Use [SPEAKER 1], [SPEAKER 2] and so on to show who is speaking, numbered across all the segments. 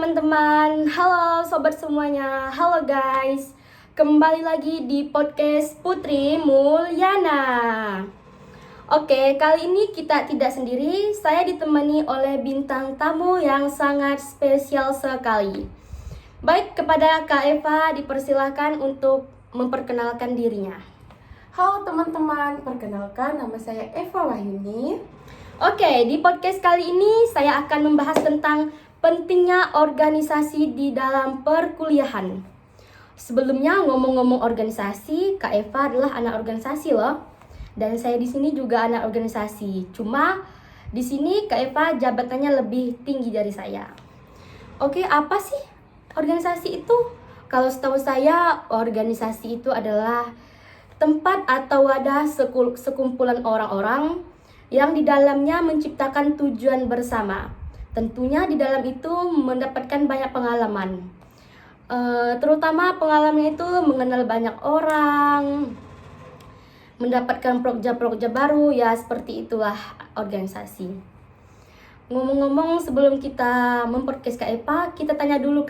[SPEAKER 1] teman-teman, halo sobat semuanya, halo guys. Kembali lagi di podcast Putri Mulyana. Oke, kali ini kita tidak sendiri, saya ditemani oleh bintang tamu yang sangat spesial sekali. Baik, kepada Kak Eva dipersilahkan untuk memperkenalkan dirinya.
[SPEAKER 2] Halo teman-teman, perkenalkan nama saya Eva Wahyuni.
[SPEAKER 1] Oke, di podcast kali ini saya akan membahas tentang pentingnya organisasi di dalam perkuliahan. Sebelumnya ngomong-ngomong organisasi, Kak Eva adalah anak organisasi loh. Dan saya di sini juga anak organisasi. Cuma di sini Kak Eva jabatannya lebih tinggi dari saya. Oke, apa sih organisasi itu? Kalau setahu saya, organisasi itu adalah tempat atau wadah sekumpulan orang-orang yang di dalamnya menciptakan tujuan bersama. Tentunya di dalam itu mendapatkan banyak pengalaman. Terutama pengalaman itu mengenal banyak orang, mendapatkan proja-proja baru, ya seperti itulah organisasi. Ngomong-ngomong, sebelum kita mempodcast Kak Eva, kita tanya dulu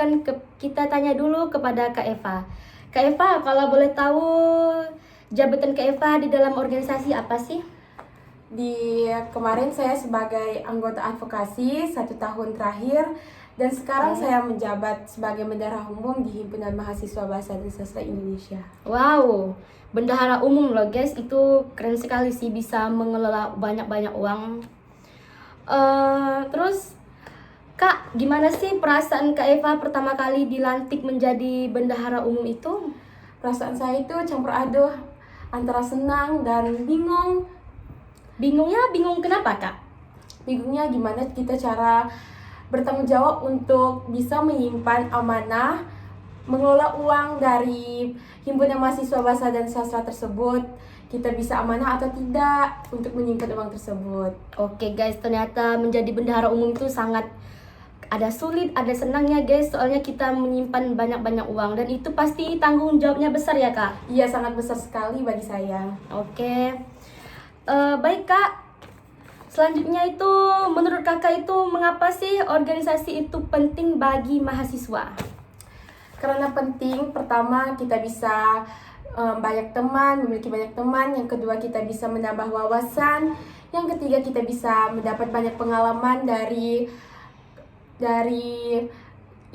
[SPEAKER 1] kepada Kak Eva. Kak Eva, kalau boleh tahu jabatan Kak Eva di dalam organisasi apa sih?
[SPEAKER 2] Kemarin saya sebagai anggota advokasi 1 tahun terakhir, dan sekarang saya menjabat sebagai bendahara umum di Himpunan Mahasiswa Bahasa dan Sastra Indonesia.
[SPEAKER 1] Wow, bendahara umum loh guys, itu keren sekali sih, bisa mengelola banyak-banyak uang. Terus Kak, gimana sih perasaan Kak Eva pertama kali dilantik menjadi bendahara umum itu?
[SPEAKER 2] Perasaan saya itu campur aduk antara senang dan bingung.
[SPEAKER 1] Bingungnya bingung kenapa Kak?
[SPEAKER 2] Bingungnya gimana kita cara bertanggung jawab untuk bisa menyimpan amanah, mengelola uang dari Himpunan Mahasiswa Bahasa dan Sastra tersebut. Kita bisa amanah atau tidak untuk menyimpan uang tersebut.
[SPEAKER 1] Oke guys, ternyata menjadi bendahara umum itu sangat ada sulit, ada senangnya guys. Soalnya kita menyimpan banyak-banyak uang, dan itu pasti tanggung jawabnya besar ya Kak?
[SPEAKER 2] Iya, sangat besar sekali bagi saya.
[SPEAKER 1] Oke. Baik Kak, selanjutnya itu menurut Kakak itu mengapa sih organisasi itu penting bagi mahasiswa?
[SPEAKER 2] Karena penting, pertama kita bisa memiliki banyak teman. Yang kedua, kita bisa menambah wawasan. Yang ketiga, kita bisa mendapat banyak pengalaman dari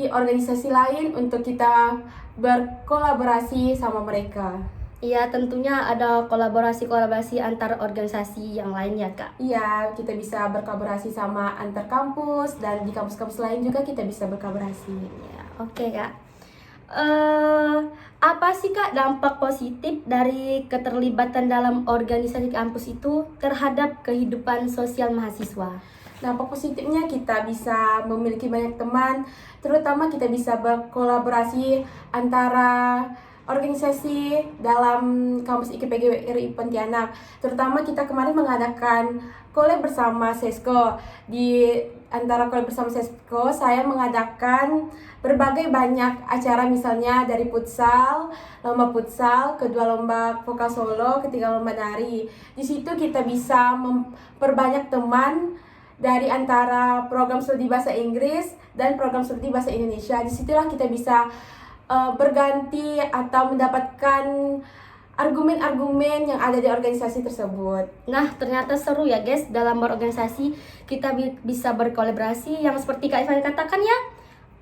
[SPEAKER 2] organisasi lain untuk kita berkolaborasi sama mereka.
[SPEAKER 1] Iya, tentunya ada kolaborasi antar organisasi yang lain ya Kak?
[SPEAKER 2] Iya, kita bisa berkolaborasi sama antar kampus, dan di kampus-kampus lain juga kita bisa berkolaborasi.
[SPEAKER 1] Ya, oke Kak. Apa sih Kak dampak positif dari keterlibatan dalam organisasi kampus itu terhadap kehidupan sosial mahasiswa?
[SPEAKER 2] Dampak positifnya kita bisa memiliki banyak teman, terutama kita bisa berkolaborasi antara organisasi dalam kampus IKPG RI Pontianak. Terutama kita kemarin mengadakan collab bersama Sesko. Di antara collab bersama Sesko, saya mengadakan berbagai banyak acara, misalnya dari lomba futsal, kedua lomba vokal solo, ketiga lomba nari. Di situ kita bisa memperbanyak teman dari antara program studi bahasa Inggris dan program studi bahasa Indonesia. Disitulah kita bisa berganti atau mendapatkan argumen-argumen yang ada di organisasi tersebut.
[SPEAKER 1] Nah, ternyata seru ya guys, dalam berorganisasi kita bisa berkolaborasi yang seperti Kak Ivan katakan ya,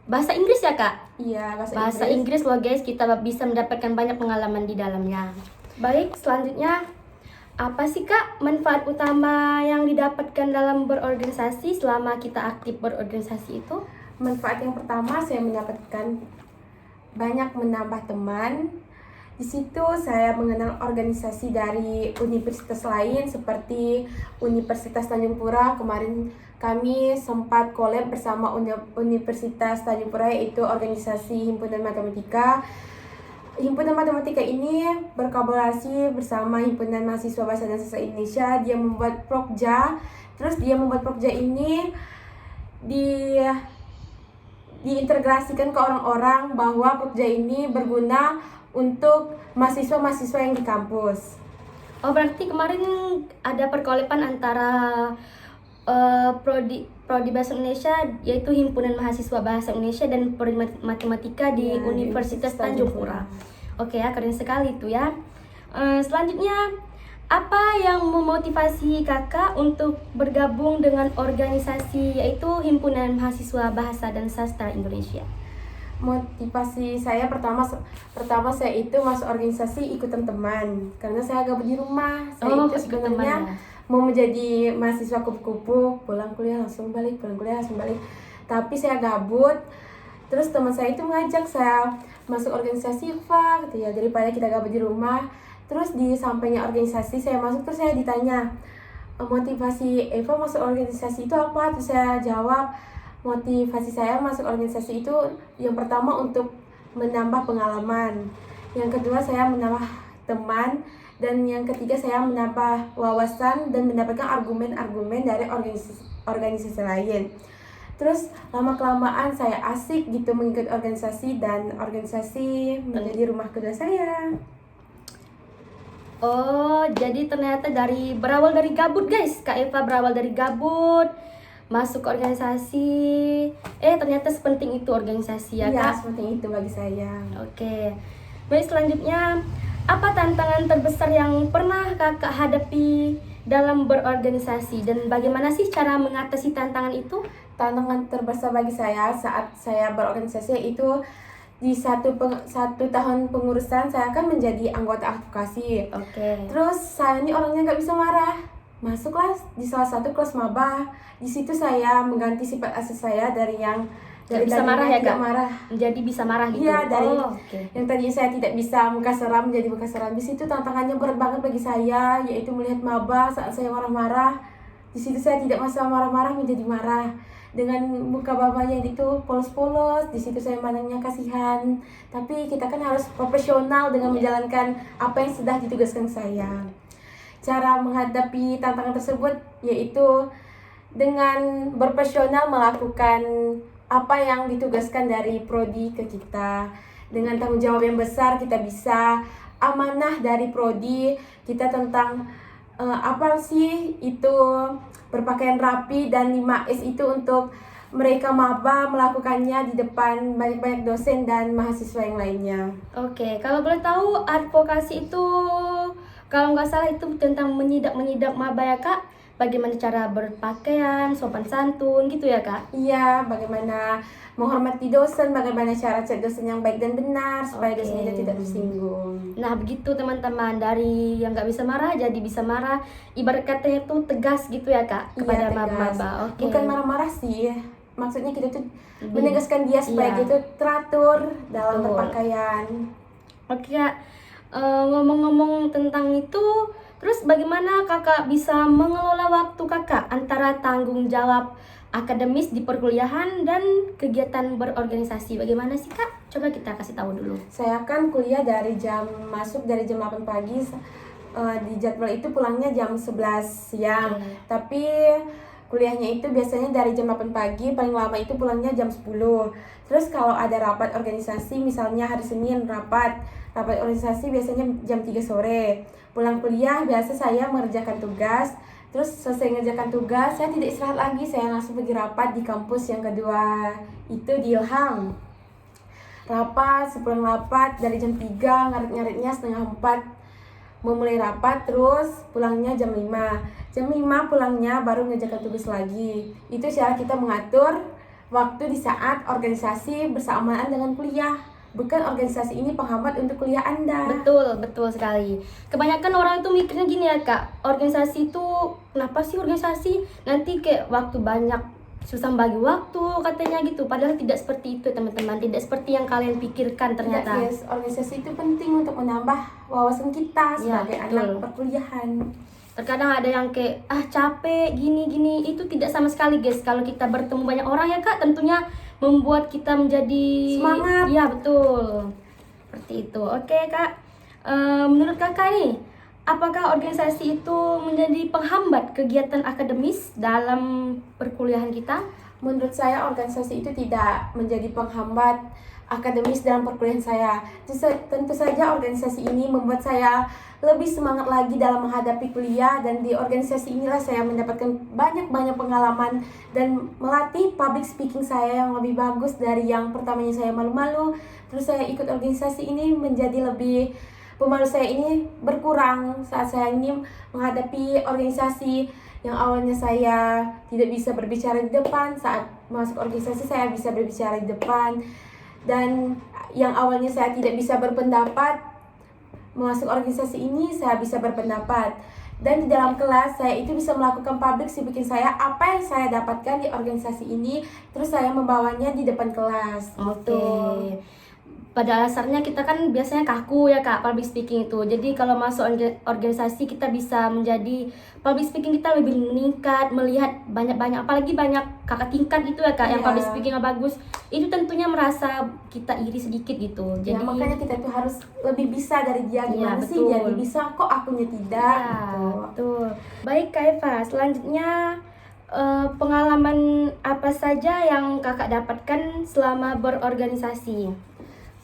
[SPEAKER 1] bahasa Inggris ya Kak?
[SPEAKER 2] Iya,
[SPEAKER 1] bahasa Inggris loh guys, kita bisa mendapatkan banyak pengalaman di dalamnya. Baik, selanjutnya apa sih Kak manfaat utama yang didapatkan dalam berorganisasi selama kita aktif berorganisasi itu?
[SPEAKER 2] Manfaat yang pertama, saya mendapatkan banyak menambah teman. Di situ saya mengenal organisasi dari universitas lain seperti Universitas Tanjung Pura. Kemarin kami sempat collab bersama Universitas Tanjung Pura, yaitu organisasi Himpunan Matematika. Himpunan Matematika ini berkolaborasi bersama Himpunan Mahasiswa Bahasa dan Sastra Indonesia. Dia membuat prokja, terus dia membuat prokja ini diintegrasikan ke orang-orang bahwa prokja ini berguna untuk mahasiswa-mahasiswa yang di kampus.
[SPEAKER 1] Oh, berarti kemarin ada perkolaban antara Prodi Bahasa Indonesia, yaitu Himpunan Mahasiswa Bahasa Indonesia dan Prodi Matematika di
[SPEAKER 2] Ya,
[SPEAKER 1] Universitas Tanjung Pura. Oke ya, keren sekali itu ya. Selanjutnya, apa yang memotivasi kakak untuk bergabung dengan organisasi yaitu Himpunan Mahasiswa Bahasa dan Sastra Indonesia?
[SPEAKER 2] Motivasi saya pertama saya itu masuk organisasi ikutan teman, karena saya gabut di rumah. Saya itu
[SPEAKER 1] ikut teman
[SPEAKER 2] sebenarnya
[SPEAKER 1] ya.
[SPEAKER 2] mau menjadi mahasiswa kupu-kupu, pulang kuliah langsung balik, pulang kuliah langsung balik. Tapi saya gabut. Terus teman saya itu mengajak saya masuk organisasi, Pak, gitu ya, daripada kita gabut di rumah. Terus di sampainya organisasi saya masuk, terus saya ditanya, motivasi Eva masuk organisasi itu apa? Terus saya jawab, motivasi saya masuk organisasi itu yang pertama untuk menambah pengalaman, yang kedua saya menambah teman, dan yang ketiga saya menambah wawasan dan mendapatkan argumen-argumen dari organisasi lain. Terus lama-kelamaan saya asik gitu mengikuti organisasi, dan organisasi menjadi rumah kedua saya.
[SPEAKER 1] Oh, jadi ternyata berawal dari gabut guys. Kak Eva berawal dari gabut, masuk ke organisasi. Ternyata sepenting itu organisasi ya,
[SPEAKER 2] Iya,
[SPEAKER 1] Kak?
[SPEAKER 2] seperti itu bagi saya.
[SPEAKER 1] Oke. Baik, selanjutnya, apa tantangan terbesar yang pernah kakak hadapi dalam berorganisasi dan bagaimana sih cara mengatasi tantangan itu?
[SPEAKER 2] Tantangan terbesar bagi saya saat saya berorganisasi itu di satu tahun pengurusan saya kan menjadi anggota advokasi.
[SPEAKER 1] Oke.
[SPEAKER 2] Terus saya ini orangnya nggak bisa marah. Masuklah di salah satu kelas maba. Di situ saya mengganti sifat asli saya dari yang
[SPEAKER 1] Nggak bisa marah ya,
[SPEAKER 2] tidak
[SPEAKER 1] Kak?
[SPEAKER 2] marah.
[SPEAKER 1] Jadi bisa marah gitu?
[SPEAKER 2] Iya, dari
[SPEAKER 1] oke.
[SPEAKER 2] yang tadinya saya tidak bisa muka seram menjadi muka seram. Di situ tantangannya berat banget bagi saya, yaitu melihat maba saat saya marah-marah. Di situ saya tidak masa marah-marah menjadi marah. Dengan muka babanya itu polos-polos, di situ saya mandangnya kasihan. Tapi kita kan harus profesional dengan menjalankan apa yang sudah ditugaskan saya. Cara menghadapi tantangan tersebut yaitu dengan berprofesional melakukan apa yang ditugaskan dari prodi ke kita. Dengan tanggung jawab yang besar kita bisa amanah dari prodi kita tentang apa sih itu berpakaian rapi dan 5S itu untuk mereka maba melakukannya di depan banyak-banyak dosen dan mahasiswa yang lainnya.
[SPEAKER 1] Oke, kalau boleh tahu advokasi itu kalau nggak salah itu tentang menyidak maba ya, Kak? Bagaimana cara berpakaian, sopan santun gitu ya, Kak?
[SPEAKER 2] Iya, bagaimana menghormati dosen, bagaimana cara cek dosen yang baik dan benar supaya
[SPEAKER 1] Oke.
[SPEAKER 2] dosennya tidak tersinggung.
[SPEAKER 1] Nah, begitu teman-teman, dari yang nggak bisa marah jadi bisa marah. Ibarat katanya itu tegas gitu ya, Kak, kepada
[SPEAKER 2] Iya, tegas.
[SPEAKER 1] maba-maba. Oke.
[SPEAKER 2] Bukan marah-marah sih, maksudnya kita tuh menegaskan dia supaya
[SPEAKER 1] Iya.
[SPEAKER 2] dia tuh teratur dalam
[SPEAKER 1] Betul.
[SPEAKER 2] berpakaian.
[SPEAKER 1] Oke, Kak. Ngomong-ngomong tentang itu, terus bagaimana kakak bisa mengelola waktu kakak antara tanggung jawab akademis di perkuliahan dan kegiatan berorganisasi? Bagaimana sih, Kak? Coba kita kasih tahu dulu.
[SPEAKER 2] Saya kan kuliah masuk dari jam 8 pagi, di jadwal itu pulangnya jam 11 siang.
[SPEAKER 1] Oke.
[SPEAKER 2] Tapi kuliahnya itu biasanya dari jam 8 pagi, paling lama itu pulangnya jam 10. Terus kalau ada rapat organisasi, misalnya hari Senin rapat organisasi biasanya jam 3 sore. Pulang kuliah biasa saya mengerjakan tugas. Terus selesai mengerjakan tugas, saya tidak istirahat lagi, saya langsung pergi rapat di kampus yang kedua itu di Ilham. Rapat, sepulang rapat dari jam 3, ngarit-ngaritnya setengah 4 memulai rapat, terus pulangnya jam 5. Jam 5 pulangnya baru mengerjakan tugas lagi. Itu cara kita mengatur waktu di saat organisasi bersamaan dengan kuliah. Bukan organisasi ini penghambat untuk kuliah Anda.
[SPEAKER 1] Betul sekali. Kebanyakan orang itu mikirnya gini ya, Kak. Organisasi itu, kenapa sih organisasi? Nanti kayak waktu banyak, susah bagi waktu katanya gitu. Padahal tidak seperti itu, teman-teman. Tidak seperti yang kalian pikirkan ternyata.
[SPEAKER 2] Tidak, yes. Organisasi itu penting untuk menambah wawasan kita sebagai
[SPEAKER 1] betul.
[SPEAKER 2] anak perkuliahan.
[SPEAKER 1] Terkadang ada yang kayak capek gini itu tidak sama sekali guys. Kalau kita bertemu banyak orang ya, Kak, tentunya membuat kita menjadi
[SPEAKER 2] semangat.
[SPEAKER 1] Iya, betul. Seperti itu. Oke, Kak. Menurut Kakak nih, apakah organisasi itu menjadi penghambat kegiatan akademis dalam perkuliahan kita?
[SPEAKER 2] Menurut saya organisasi itu tidak menjadi penghambat. akademis dalam perkuliahan saya. Tentu saja organisasi ini membuat saya lebih semangat lagi dalam menghadapi kuliah, dan di organisasi inilah saya mendapatkan banyak pengalaman dan melatih public speaking saya yang lebih bagus dari yang pertamanya saya malu-malu. Terus saya ikut organisasi ini menjadi lebih, pemalu saya ini berkurang saat saya ini menghadapi organisasi. Yang awalnya saya tidak bisa berbicara di depan, saat masuk organisasi saya bisa berbicara di depan. Dan yang awalnya saya tidak bisa berpendapat, masuk organisasi ini saya bisa berpendapat. Dan di dalam kelas saya itu bisa melakukan public speaking saya, apa yang saya dapatkan di organisasi ini, terus saya membawanya di depan kelas.
[SPEAKER 1] Oke. Pada dasarnya kita kan biasanya kaku ya Kak, public speaking itu. Jadi kalau masuk organisasi kita bisa menjadi public speaking kita lebih meningkat, melihat banyak-banyak, apalagi banyak kakak tingkat gitu ya Kak, yang
[SPEAKER 2] Iya.
[SPEAKER 1] public speaking bagus. Itu tentunya merasa kita iri sedikit gitu.
[SPEAKER 2] Ya,
[SPEAKER 1] Jadi
[SPEAKER 2] makanya kita tuh harus lebih bisa dari dia. Gimana sih
[SPEAKER 1] betul.
[SPEAKER 2] jadi bisa, kok akunya tidak
[SPEAKER 1] ya,
[SPEAKER 2] gitu.
[SPEAKER 1] betul. Baik Kak Eva, selanjutnya pengalaman apa saja yang kakak dapatkan selama berorganisasi?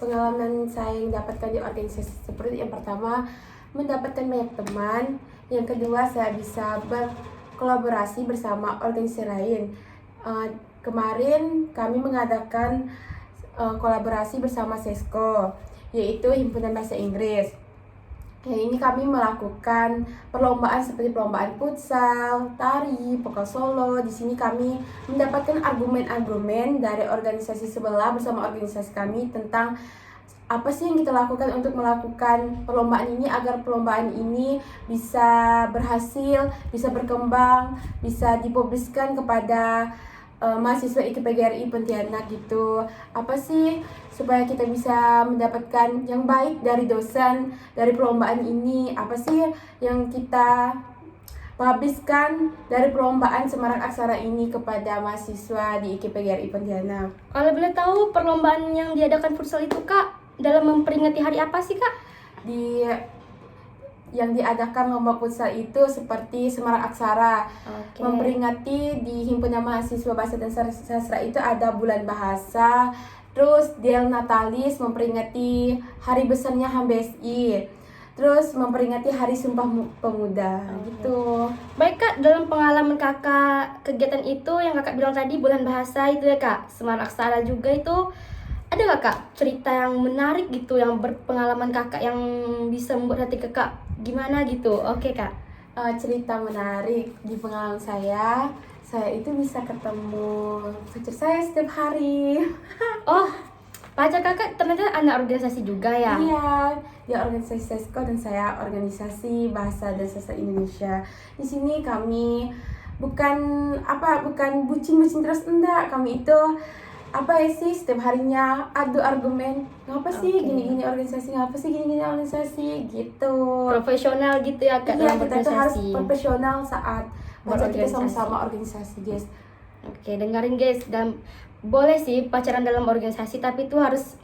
[SPEAKER 2] Pengalaman saya yang dapatkan di organisasi seperti yang pertama, mendapatkan banyak teman. Yang kedua, saya bisa berkolaborasi bersama organisasi lain. Kemarin kami mengadakan kolaborasi bersama SESCO, yaitu Himpunan Bahasa Inggris. Ini kami melakukan perlombaan seperti perlombaan futsal, tari, vokal solo. Di sini kami mendapatkan argumen-argumen dari organisasi sebelah bersama organisasi kami tentang apa sih yang kita lakukan untuk melakukan perlombaan ini agar perlombaan ini bisa berhasil, bisa berkembang, bisa dipubliskan kepada mahasiswa IKPGRI Pontianak gitu. Apa sih supaya kita bisa mendapatkan yang baik dari dosen dari perlombaan ini? Apa sih yang kita publiskan dari perlombaan Semarak Aksara ini kepada mahasiswa di IKPGRI Pontianak?
[SPEAKER 1] Kalau boleh tahu perlombaan yang diadakan futsal itu Kak, dalam memperingati hari apa sih Kak?
[SPEAKER 2] Yang diadakan lomba futsal itu seperti Semarak Aksara.
[SPEAKER 1] Oke.
[SPEAKER 2] Memperingati di Himpunan Mahasiswa Bahasa dan Sastra itu ada bulan bahasa. Terus Del Natalis memperingati hari besarnya HMBSI. Terus memperingati Hari Sumpah Pemuda gitu.
[SPEAKER 1] Baik Kak, dalam pengalaman kakak kegiatan itu yang kakak bilang tadi bulan bahasa itu ya Kak, Semarak Aksara juga itu, ada gak Kak cerita yang menarik gitu yang berpengalaman kakak yang bisa membuat hati kakak gimana gitu? Oke Kak.
[SPEAKER 2] Cerita menarik di pengalaman saya itu bisa ketemu pacar saya setiap hari.
[SPEAKER 1] Oh, pacar kakak ternyata anak organisasi juga ya?
[SPEAKER 2] Iya, dia organisasi SESCO dan saya organisasi Bahasa dan Sastra Indonesia. Di sini kami bukan bucin-bucin terus, enggak. Kami itu setiap harinya adu argumen, ngapa sih
[SPEAKER 1] Oke.
[SPEAKER 2] gini-gini organisasi, ngapa sih gini-gini organisasi gitu.
[SPEAKER 1] Profesional gitu ya Kak
[SPEAKER 2] Iya,
[SPEAKER 1] dalam
[SPEAKER 2] kita tuh harus
[SPEAKER 1] organisasi.
[SPEAKER 2] profesional saat baca kita
[SPEAKER 1] Berorganisasi.
[SPEAKER 2] sama-sama organisasi, guys.
[SPEAKER 1] Oke, dengerin guys, dan boleh sih pacaran dalam organisasi, tapi itu harus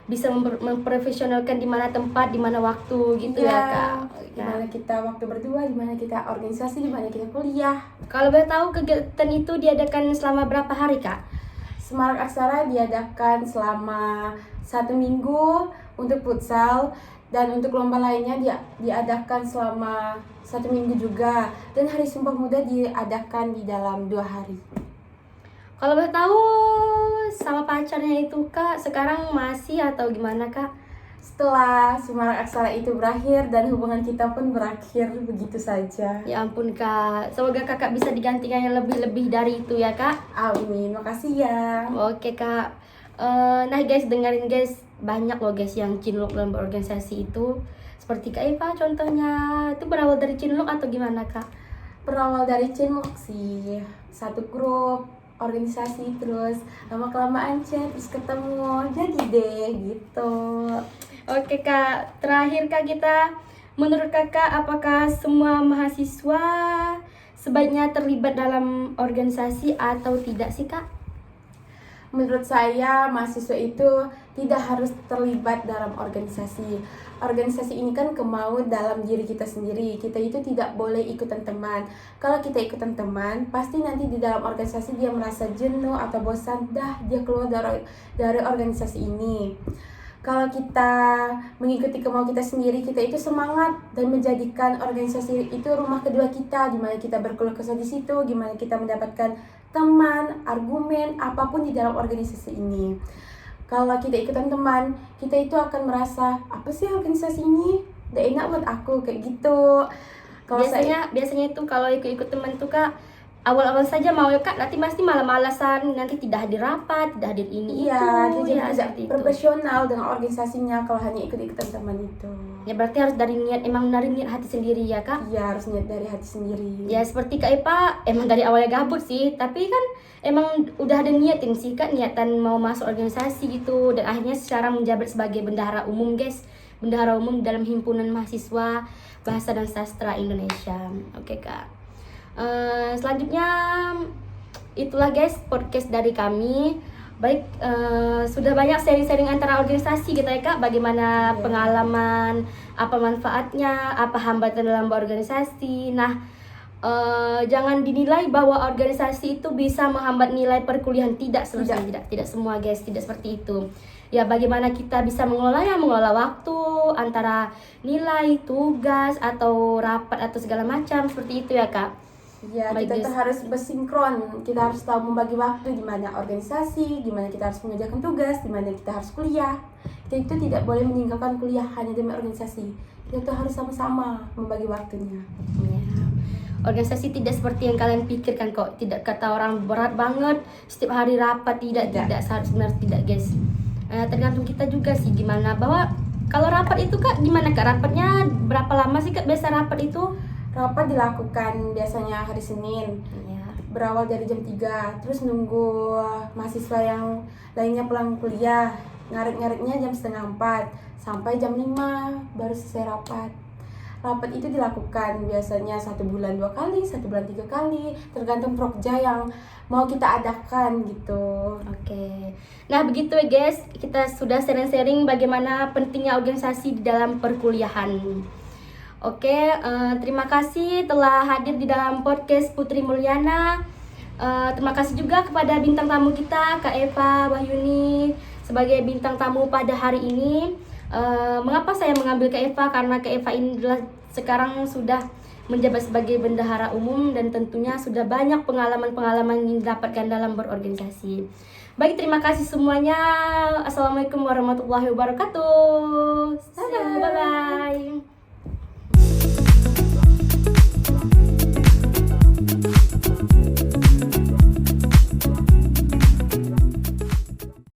[SPEAKER 1] bisa memprofesionalkan di mana tempat, di mana waktu gitu ya Kak.
[SPEAKER 2] Di mana kita waktu berdua, di mana kita organisasi, di mana kita kuliah.
[SPEAKER 1] Kalau boleh tahu kegiatan itu diadakan selama berapa hari Kak?
[SPEAKER 2] Semarak Aksara diadakan selama 1 minggu untuk futsal, dan untuk lomba lainnya diadakan selama 1 minggu juga, dan Hari Sumpah Pemuda diadakan di dalam 2 hari.
[SPEAKER 1] Kalau boleh tahu sama pacarnya itu Kak sekarang masih atau gimana Kak?
[SPEAKER 2] Setelah Semarak Aksara itu berakhir dan hubungan kita pun berakhir begitu saja.
[SPEAKER 1] Ya ampun Kak, semoga kakak bisa digantikan yang lebih-lebih dari itu ya Kak.
[SPEAKER 2] Amin, makasih ya.
[SPEAKER 1] Oke Kak. Nah guys, dengerin guys, banyak loh guys yang cinlok dalam berorganisasi itu. Seperti Kak Eva contohnya, itu berawal dari cinlok atau gimana Kak?
[SPEAKER 2] Berawal dari cinlok sih, satu grup organisasi, terus lama kelamaan chat, terus ketemu, jadi deh gitu.
[SPEAKER 1] Oke Kak, terakhir Kak kita, menurut Kakak apakah semua mahasiswa sebaiknya terlibat dalam organisasi atau tidak sih Kak?
[SPEAKER 2] Menurut saya, mahasiswa itu tidak harus terlibat dalam organisasi. Organisasi ini kan kemauan dalam diri kita sendiri. Kita itu tidak boleh ikutan teman. Kalau kita ikutan teman, pasti nanti di dalam organisasi dia merasa jenuh atau bosan, dah dia keluar dari organisasi ini. Kalau kita mengikuti kemauan kita sendiri, kita itu semangat dan menjadikan organisasi itu rumah kedua kita, gimana kita berkeluh kesah di situ, gimana kita mendapatkan teman, argumen, apapun di dalam organisasi ini. Kalau kita ikutan teman, kita itu akan merasa, apa sih organisasi ini? Udah enak buat aku, kayak gitu. Kalau
[SPEAKER 1] Biasanya itu kalau ikut teman tuh Kak, awal-awal saja mau ya Kak, nanti pasti malah-malasan, nanti tidak hadir rapat, tidak hadir ini
[SPEAKER 2] iya,
[SPEAKER 1] itu.
[SPEAKER 2] dia jadi
[SPEAKER 1] Ya,
[SPEAKER 2] tidak
[SPEAKER 1] seperti itu.
[SPEAKER 2] profesional dengan organisasinya kalau hanya ikut-ikutan teman itu.
[SPEAKER 1] Ya berarti harus dari niat, emang dari niat hati sendiri ya Kak.
[SPEAKER 2] Iya, harus niat dari hati sendiri.
[SPEAKER 1] Ya seperti Kak Epa, emang dari awalnya gabut sih, tapi kan emang udah ada niatin sih Kak, niatan mau masuk organisasi gitu, dan akhirnya sekarang menjabat sebagai bendahara umum guys, bendahara umum dalam himpunan mahasiswa bahasa dan sastra Indonesia. Oke Kak. Selanjutnya itulah guys podcast dari kami. Baik, sudah banyak sharing-sharing antara organisasi kita ya Kak, bagaimana pengalaman, apa manfaatnya, apa hambatan dalam berorganisasi. Nah, jangan dinilai bahwa organisasi itu bisa menghambat nilai perkuliahan, tidak semua guys, tidak seperti itu. Ya bagaimana kita bisa mengelola waktu antara nilai, tugas atau rapat atau segala macam seperti itu ya Kak.
[SPEAKER 2] Ya, kita tuh harus bersinkron. Kita harus tahu membagi waktu, gimana organisasi, gimana kita harus mengerjakan tugas, gimana kita harus kuliah. Kita itu tidak boleh meninggalkan kuliah hanya demi organisasi. Kita tuh harus sama-sama membagi waktunya.
[SPEAKER 1] Ya. Organisasi tidak seperti yang kalian pikirkan kok. Tidak kata orang berat banget setiap hari rapat, tidak seharusnya tidak guys. Tergantung kita juga sih gimana, bahwa kalau rapat itu Kak gimana Kak, rapatnya berapa lama sih Kak biasa rapat itu?
[SPEAKER 2] Rapat dilakukan biasanya hari Senin.
[SPEAKER 1] Ya.
[SPEAKER 2] Berawal dari jam 3, terus nunggu mahasiswa yang lainnya pulang kuliah. Ngarit-ngaritnya jam setengah 4 sampai jam 5 baru selesai rapat. Rapat itu dilakukan biasanya 1 bulan 2 kali, 1 bulan 3 kali, tergantung prokja yang mau kita adakan gitu.
[SPEAKER 1] Oke. Nah begitu ya guys, kita sudah sharing-sharing bagaimana pentingnya organisasi di dalam perkuliahan. Oke, terima kasih telah hadir di dalam podcast Putri Mulyana. Terima kasih juga kepada bintang tamu kita, Kak Eva Wahyuni, sebagai bintang tamu pada hari ini. Mengapa saya mengambil Kak Eva? Karena Kak Eva ini adalah sekarang sudah menjabat sebagai bendahara umum dan tentunya sudah banyak pengalaman-pengalaman yang didapatkan dalam berorganisasi. Baik, terima kasih semuanya. Assalamualaikum warahmatullahi wabarakatuh. See you, bye-bye.